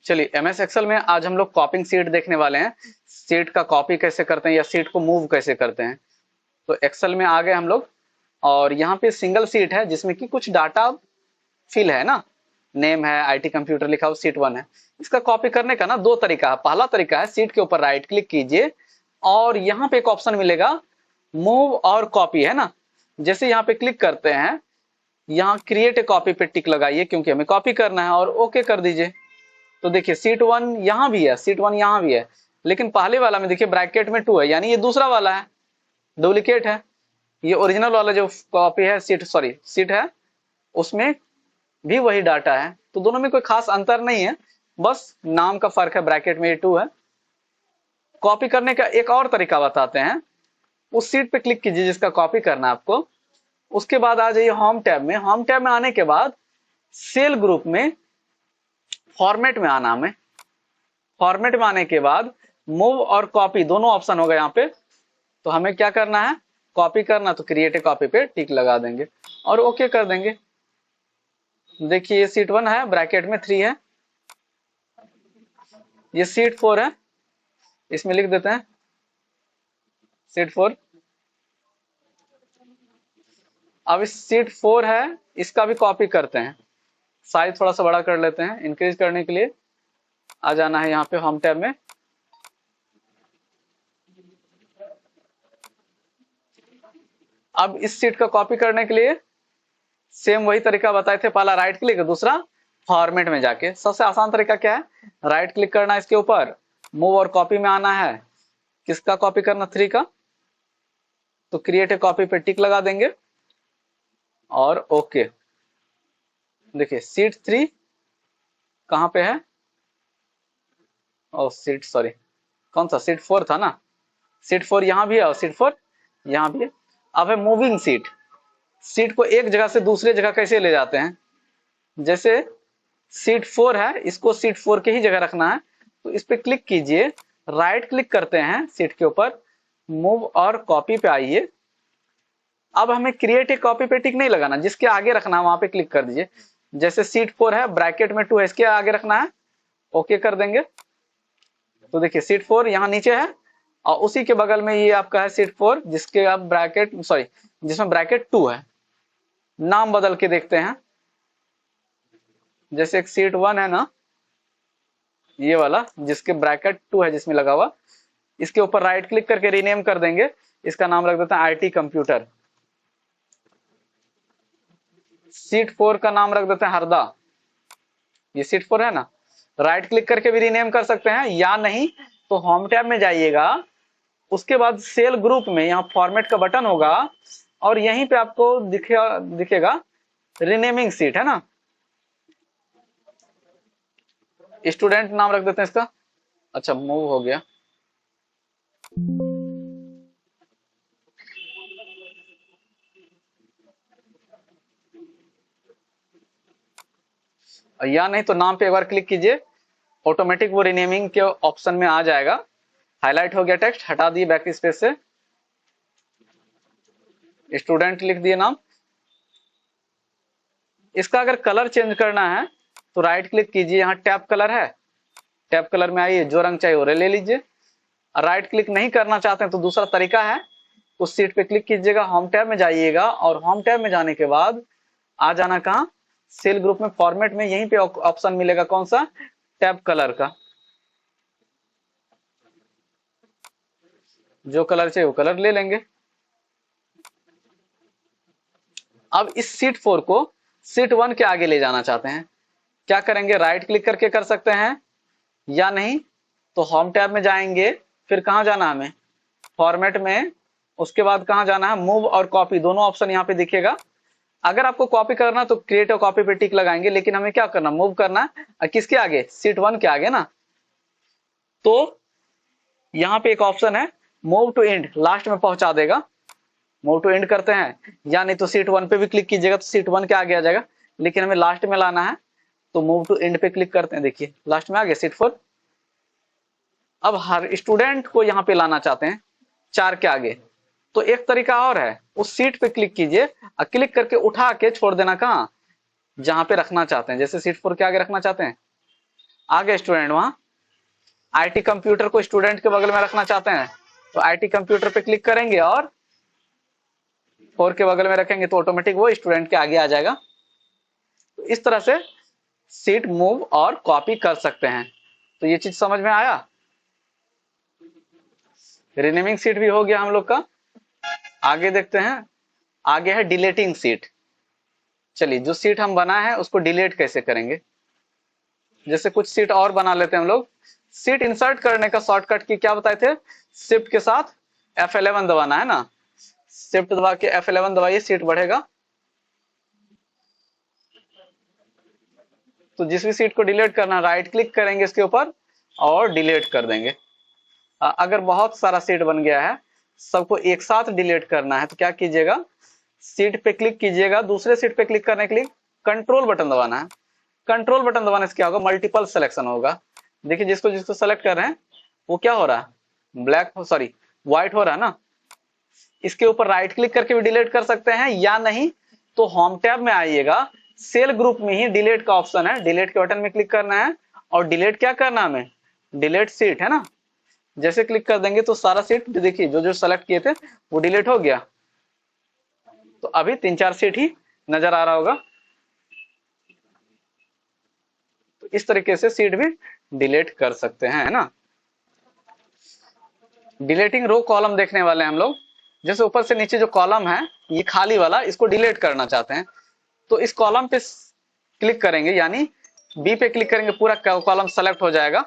चलिए MS Excel में आज हम लोग कॉपिंग सीट देखने वाले हैं। सीट का कॉपी कैसे करते हैं या सीट को मूव कैसे करते हैं। तो एक्सेल में आ गए हम लोग और यहाँ पे सिंगल सीट है जिसमें कि कुछ डाटा फिल है ना, नेम है, आईटी कंप्यूटर लिखा हुआ, सीट 1 है। इसका कॉपी करने का ना दो तरीका है। पहला तरीका है सीट के ऊपर राइट क्लिक कीजिए और यहाँ पे एक ऑप्शन मिलेगा मूव और कॉपी, है ना। जैसे यहाँ पे क्लिक करते हैं, यहाँ क्रिएट ए कॉपी पे टिक लगाइए क्योंकि हमें कॉपी करना है और ओके कर दीजिए। तो देखिए सीट 1 यहाँ भी है, सीट 1 यहाँ भी है, लेकिन पहले वाला में देखिए ब्रैकेट में 2 है, यानी ये दूसरा वाला है, डुप्लीकेट है। ये ओरिजिनल वाला जो कॉपी है सीट है उसमें भी वही डाटा है। तो दोनों में कोई खास अंतर नहीं है, बस नाम का फर्क है, ब्रैकेट में ये 2 है। कॉपी करने का एक और तरीका बताते हैं। उस सीट पे क्लिक कीजिए जिसका कॉपी करना है आपको, उसके बाद आ जाइए होम टैब में। होम टैब में आने के बाद सेल ग्रुप में फॉर्मेट में आना, हमें फॉर्मेट में आने के बाद मूव और कॉपी दोनों ऑप्शन होगा यहाँ पे। तो हमें क्या करना है, कॉपी करना, तो क्रिएट ए कॉपी पे टिक लगा देंगे और ओके कर देंगे। देखिए ये सीट 1 है, ब्रैकेट में 3 है। ये सीट 4 है, इसमें लिख देते हैं सीट 4। अब इस सीट 4 है, इसका भी कॉपी करते हैं। साइज थोड़ा सा बड़ा कर लेते हैं। इंक्रीज करने के लिए आ जाना है यहाँ पे होम टैब में। अब इस सीट का कॉपी करने के लिए सेम वही तरीका बताए थे, पहला राइट क्लिक, दूसरा फॉर्मेट में जाके। सबसे आसान तरीका क्या है, राइट क्लिक करना है इसके ऊपर, मूव और कॉपी में आना है। किसका कॉपी करना, 3 का, तो क्रिएट ए कॉपी पे टिक लगा देंगे और ओके। देखिए सीट 3 कहां पे है, कौन सा, सीट 4 था ना। सीट 4 यहां भी है और सीट 4 यहां भी है। अब है मूविंग सीट। सीट को एक जगह से दूसरे जगह कैसे ले जाते हैं, जैसे सीट 4 है, इसको सीट 4 के ही जगह रखना है, तो इस पे क्लिक कीजिए, राइट क्लिक करते हैं सीट के ऊपर, मूव और कॉपी पे आइए। अब हमें क्रिएट ए कॉपी पे टिक नहीं लगाना, जिसके आगे रखना है वहां पे क्लिक कर दीजिए। जैसे सीट 4 है, ब्रैकेट में 2 है, इसके आगे रखना है, ओके कर देंगे। तो देखिए सीट 4 यहाँ नीचे है और उसी के बगल में ये आपका है सीट 4 जिसके अब जिसमें ब्रैकेट 2 है। नाम बदल के देखते हैं, जैसे एक सीट 1 है ना, ये वाला जिसके ब्रैकेट 2 है जिसमें लगा हुआ, इसके ऊपर राइट क्लिक करके रीनेम कर देंगे। इसका नाम रख देते हैं आईटी कंप्यूटर। सीट 4 का नाम रख देते हैं हरदा। ये सीट 4 है ना, राइट क्लिक करके भी रीनेम कर सकते हैं, या नहीं तो होम टैब में जाइएगा, उसके बाद सेल ग्रुप में यहाँ फॉर्मेट का बटन होगा और यहीं पे आपको दिखेगा रीनेमिंग सीट, है ना। स्टूडेंट नाम रख देते हैं इसका। अच्छा मूव हो गया। या नहीं तो नाम पे एक बार क्लिक कीजिए, ऑटोमेटिक वो रीनेमिंग के ऑप्शन में आ जाएगा। हाईलाइट हो गया टेक्स्ट, हटा दिए बैक स्पेस से, स्टूडेंट लिख दिए नाम। इसका अगर कलर चेंज करना है तो राइट क्लिक कीजिए, यहाँ टैब कलर है, टैब कलर में आइए, जो रंग चाहिए वो ले लीजिए। राइट क्लिक नहीं करना चाहते हैं तो दूसरा तरीका है, उस सीट पे क्लिक कीजिएगा, होम टैब में जाइएगा और होम टैब में जाने के बाद आ जाना कहाँ, सेल ग्रुप में फॉर्मेट में, यहीं पे ऑप्शन मिलेगा कौन सा, टैब कलर का। जो कलर चाहिए वो कलर ले लेंगे। अब इस सीट 4 को सीट 1 के आगे ले जाना चाहते हैं, क्या करेंगे, राइट क्लिक करके कर सकते हैं, या नहीं तो होम टैब में जाएंगे, फिर कहां जाना है हमें, फॉर्मेट में, उसके बाद कहां जाना है, मूव और कॉपी, दोनों ऑप्शन यहाँ पे दिखेगा। अगर आपको कॉपी करना तो क्रिएट और कॉपी पे टिक लगाएंगे, लेकिन हमें क्या करना, मूव करना है किसके आगे, सीट 1 के आगे ना। तो यहाँ पे एक ऑप्शन है मूव टू एंड, लास्ट में पहुंचा देगा, मूव टू एंड करते हैं, या नहीं तो सीट 1 पे भी क्लिक कीजिएगा तो सीट 1 के आगे आ जाएगा, लेकिन हमें लास्ट में लाना है तो मूव टू एंड पे क्लिक करते हैं। देखिए लास्ट में आ गया सीट 4। अब हर स्टूडेंट को यहाँ पे लाना चाहते हैं 4 के आगे, तो एक तरीका और है, उस सीट पे क्लिक कीजिए और क्लिक करके उठा के छोड़ देना कहाँ, जहां पे रखना चाहते हैं। जैसे सीट 4 के आगे रखना चाहते हैं, आ गए स्टूडेंट वहां। आईटी कंप्यूटर को स्टूडेंट के बगल में रखना चाहते हैं तो आईटी कंप्यूटर पे क्लिक करेंगे और 4 के बगल में रखेंगे तो ऑटोमेटिक वो स्टूडेंट के आगे आ जाएगा। तो इस तरह से सीट मूव और कॉपी कर सकते हैं। तो ये चीज समझ में आया। रिनेमिंग सीट भी हो गया हम लोग का। आगे देखते हैं, आगे है डिलीटिंग सीट। चलिए, जो सीट हम बना है उसको डिलीट कैसे करेंगे। जैसे कुछ सीट और बना लेते हैं हम लोग। सीट इंसर्ट करने का शॉर्टकट की क्या बताए थे, शिफ्ट के साथ F11 दबाना है ना। शिफ्ट दबा के F11 दबाइए, सीट बढ़ेगा। तो जिस भी सीट को डिलीट करना, राइट क्लिक करेंगे इसके ऊपर और डिलीट कर देंगे। अगर बहुत सारा सीट बन गया है, सबको एक साथ डिलीट करना है तो क्या कीजिएगा, सीट पे क्लिक कीजिएगा, दूसरे सीट पे क्लिक करने के लिए कंट्रोल बटन दबाना है। कंट्रोल बटन दबाने से क्या होगा, मल्टीपल सिलेक्शन होगा। देखिए जिसको जिसको सेलेक्ट कर रहे हैं वो क्या हो रहा है, ब्लैक सॉरी व्हाइट हो रहा है ना। इसके ऊपर राइट क्लिक करके भी डिलीट कर सकते हैं, या नहीं तो होम टैब में आइएगा, सेल ग्रुप में ही डिलीट का ऑप्शन है, डिलीट के बटन में क्लिक करना है और डिलीट क्या करना है हमें, डिलीट सीट है ना। जैसे क्लिक कर देंगे तो सारा सीट देखिए जो जो सेलेक्ट किए थे वो डिलीट हो गया। तो अभी 3-4 सीट ही नजर आ रहा होगा। तो इस तरीके से सीट भी डिलीट कर सकते हैं, है ना। डिलीटिंग रो कॉलम देखने वाले हैं हम लोग। जैसे ऊपर से नीचे जो कॉलम है ये खाली वाला, इसको डिलीट करना चाहते हैं तो इस कॉलम पे क्लिक करेंगे, यानी बी पे क्लिक करेंगे, पूरा कॉलम सेलेक्ट हो जाएगा।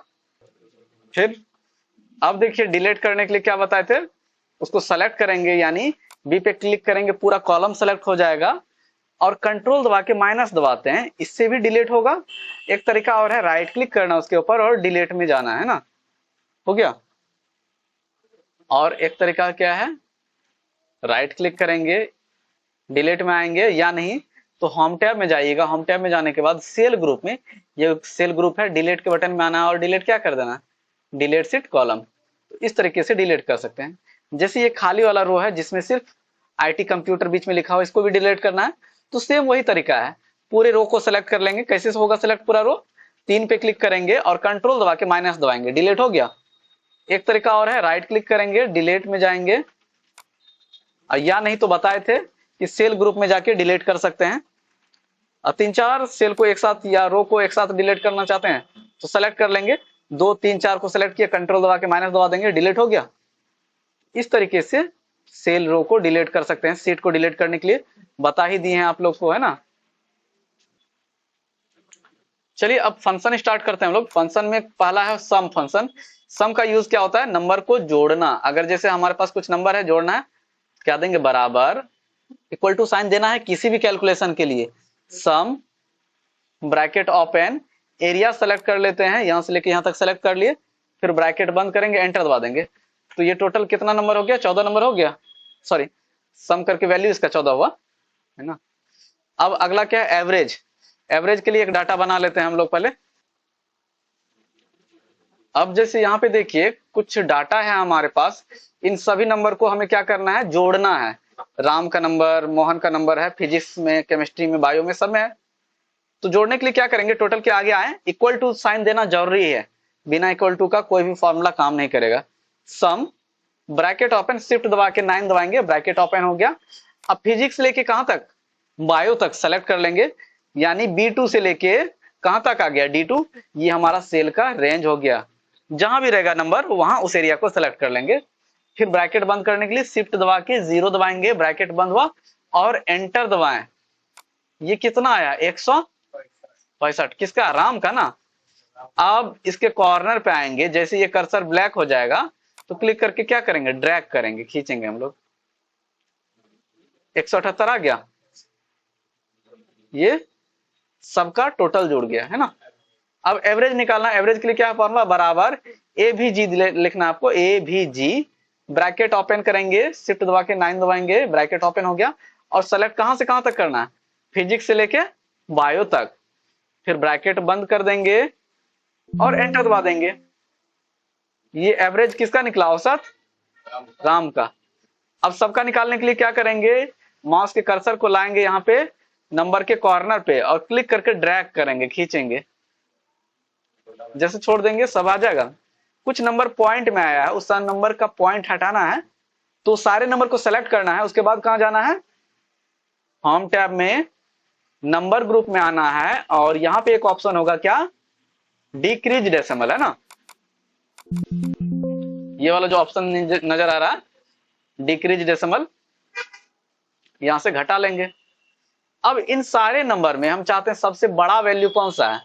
फिर अब देखिए डिलीट करने के लिए क्या बताए थे, उसको सेलेक्ट करेंगे, यानी बी पे क्लिक करेंगे, पूरा कॉलम सेलेक्ट हो जाएगा। और कंट्रोल दबा के माइनस दबाते हैं, इससे भी डिलीट होगा। एक तरीका और है, राइट क्लिक करना उसके ऊपर और डिलीट में जाना है ना, हो गया। और एक तरीका क्या है, राइट क्लिक करेंगे, डिलीट में आएंगे, या नहीं तो होम टैब में जाइएगा। होम टैब में जाने के बाद सेल ग्रुप में, ये सेल ग्रुप है, डिलीट के बटन में आना है और डिलीट क्या कर देना, डिलीट सीट कॉलम। तो इस तरीके से डिलीट कर सकते हैं। जैसे ये खाली वाला रो है जिसमें सिर्फ आईटी कंप्यूटर बीच में लिखा हो, इसको भी डिलीट करना है तो सेम वही तरीका है। पूरे रो को सेलेक्ट कर लेंगे, कैसे होगा सेलेक्ट पूरा रो, 3 पे क्लिक करेंगे और कंट्रोल दबा के माइनस दबाएंगे, डिलीट हो गया। एक तरीका और है, राइट क्लिक करेंगे, डिलीट में जाएंगे, या नहीं तो बताए थे कि सेल ग्रुप में जाके डिलीट कर सकते हैं। 3-4 सेल को एक साथ या रो को एक साथ डिलीट करना चाहते हैं तो सेलेक्ट कर लेंगे, 2-3-4 को सेलेक्ट किया, कंट्रोल दबा के माइनस दबा देंगे, डिलीट हो गया। इस तरीके से सेल रो को डिलीट कर सकते हैं। सीट को डिलीट करने के लिए बता ही दिए हैं आप लोग को, है ना। चलिए अब फंक्शन स्टार्ट करते हैं हम लोग। फंक्शन में पहला है सम फंक्शन। सम का यूज क्या होता है, नंबर को जोड़ना। अगर जैसे हमारे पास कुछ नंबर है, जोड़ना है, क्या देंगे, बराबर, इक्वल टू साइन देना है किसी भी कैलकुलेशन के लिए। सम ब्रैकेट ओपन, एरिया सेलेक्ट कर लेते हैं, यहां से लेके यहां तक सेलेक्ट कर लिए, फिर ब्रैकेट बंद करेंगे, एंटर दबा देंगे। तो ये टोटल कितना नंबर हो गया, 14 नंबर हो गया। सॉरी, सम करके वैल्यू इसका 14 हुआ, है ना। अब अगला क्या है, एवरेज। एवरेज के लिए एक डाटा बना लेते हैं हम लोग पहले। अब जैसे यहाँ पे देखिए कुछ डाटा है हमारे पास, इन सभी नंबर को हमें क्या करना है, जोड़ना है। राम का नंबर, मोहन का नंबर है, फिजिक्स में, केमिस्ट्री में, बायो में, सब में है। तो जोड़ने के लिए क्या करेंगे, टोटल के आगे आए, इक्वल टू साइन देना जरूरी है। बिना इक्वल टू का कोई भी फॉर्मूला काम नहीं करेगा। सम ब्रैकेट ओपन, शिफ्ट दबा के 9 दबाएंगे, ब्रैकेट ओपन हो गया। अब फिजिक्स लेके कहां तक, बायो तक सेलेक्ट कर लेंगे, यानी B2 से लेके कहां तक आ गया, D2। ये हमारा सेल का रेंज हो गया। जहां भी रहेगा नंबर वहां उस एरिया को सेलेक्ट कर लेंगे। फिर ब्रैकेट बंद करने के लिए शिफ्ट दबा के 0 दबाएंगे, ब्रैकेट बंद हुआ और एंटर दबाएं। ये कितना आया, 165, किसका, राम का ना। अब इसके कॉर्नर पे आएंगे, जैसे ये कर्सर ब्लैक हो जाएगा तो क्लिक करके क्या करेंगे, ड्रैग करेंगे, खींचेंगे हम लोग, 178 आ गया। ये सबका टोटल जुड़ गया, है ना। अब एवरेज निकालना, एवरेज के लिए क्या फॉर्मूला, बराबर AVG लिखना है आपको, AVG, ब्रैकेट ओपन करेंगे, शिफ्ट दबा के 9 दबाएंगे, ब्रैकेट ओपन हो गया। और सेलेक्ट कहां से कहां तक करना है, फिजिक्स से लेके बायो तक। फिर ब्रैकेट बंद कर देंगे और एंटर दबा देंगे। ये एवरेज किसका निकला, औसत, राम का। अब सबका निकालने के लिए क्या करेंगे, माउस के कर्सर को लाएंगे यहाँ पे नंबर के कॉर्नर पे और क्लिक करके ड्रैग करेंगे, खींचेंगे। जैसे छोड़ देंगे सब आ जाएगा। कुछ नंबर पॉइंट में आया है, उस नंबर का पॉइंट हटाना है, तो सारे नंबर को सेलेक्ट करना है। उसके बाद कहां जाना है, होम टैब में नंबर ग्रुप में आना है, और यहां पे एक ऑप्शन होगा क्या, डिक्रीज डेसिमल, है ना। ये वाला जो ऑप्शन नजर आ रहा है डिक्रीज डेसिमल, यहां से घटा लेंगे। अब इन सारे नंबर में हम चाहते हैं सबसे बड़ा वैल्यू कौन सा है,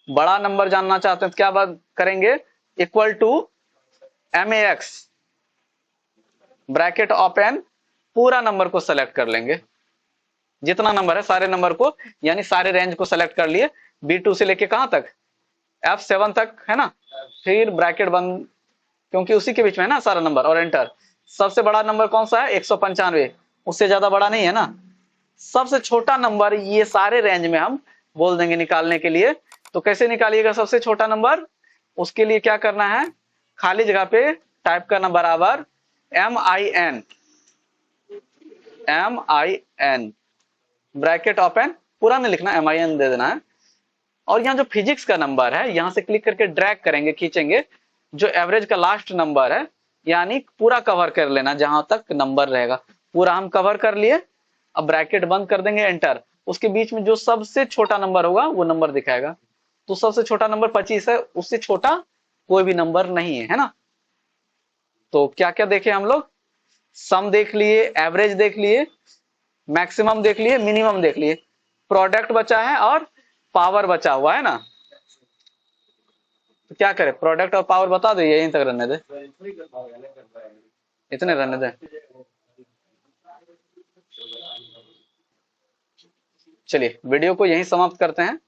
बड़ा नंबर जानना चाहते हैं, तो क्या बात करेंगे, equal to MAX bracket open, पूरा नंबर को सेलेक्ट कर लेंगे, जितना नंबर है सारे नंबर को, यानी सारे रेंज को सेलेक्ट कर लिए, B2 से लेके कहां तक, F7 तक, है ना। फिर ब्रैकेट बंद, क्योंकि उसी के बीच में है ना सारा नंबर, और एंटर। सबसे बड़ा नंबर कौन सा है, 195, उससे ज्यादा बड़ा नहीं है ना। सबसे छोटा नंबर ये सारे रेंज में हम बोल देंगे निकालने के लिए। तो कैसे निकालिएगा सबसे छोटा नंबर, उसके लिए क्या करना है, खाली जगह पे टाइप करना बराबर MIN ब्रैकेट ओपन, पूरा नहीं लिखना, MIN दे देना है। और यहाँ जो फिजिक्स का नंबर है, यहां से क्लिक करके ड्रैग करेंगे, खींचेंगे, जो एवरेज का लास्ट नंबर है, यानी पूरा कवर कर लेना, जहां तक नंबर रहेगा पूरा हम कवर कर लिए। अब ब्रैकेट बंद कर देंगे, एंटर। उसके बीच में जो सबसे छोटा नंबर होगा वो नंबर दिखाएगा। तो सबसे छोटा नंबर 25 है, उससे छोटा कोई भी नंबर नहीं है, है ना। तो क्या क्या देखे हम लोग, सम देख लिए, एवरेज देख लिए, मैक्सिमम देख लिए, मिनिमम देख लिए, प्रोडक्ट बचा है और पावर बचा हुआ है ना। तो क्या करें, प्रोडक्ट और पावर बता दो, यहीं तक रहने दे, इतने रहने दे। चलिए वीडियो को यहीं समाप्त करते हैं।